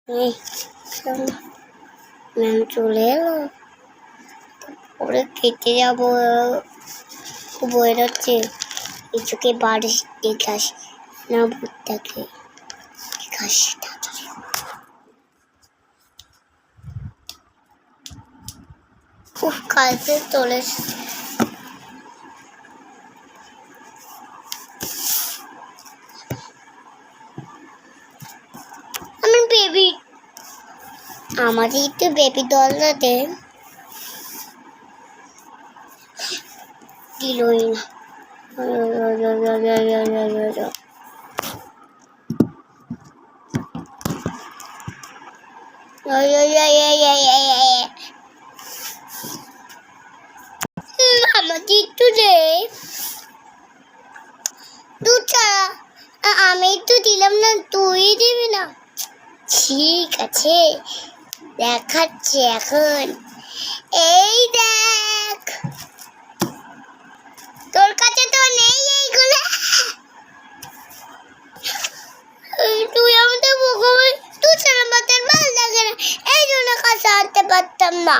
এই ম্যাম চলে এলো, ওরে খেতে যাবো, খুব বেরোচ্ছে। কিছুকে বাড়ি দেখে আসি না, ভূতটাকে দেখে আসি তাড়াতাড়ি। উফ, কালকে চলে আমি বেবি, আমাদের একটু বেবি দলটা দে, দিলই না। আমাকে একটু দে, তুই ছাড়া আমি তো দিলাম না, তুই দিবি না? ঠিক আছে, দেখাচ্ছে এখন। এই দেখ, তোর কাছে তো নেই এইগুলো, তুই আমাদের ভগবান, তুই ছাড়া আমাদের ভালো লাগে না, এই জন্য কাছে আনতে পারতাম না।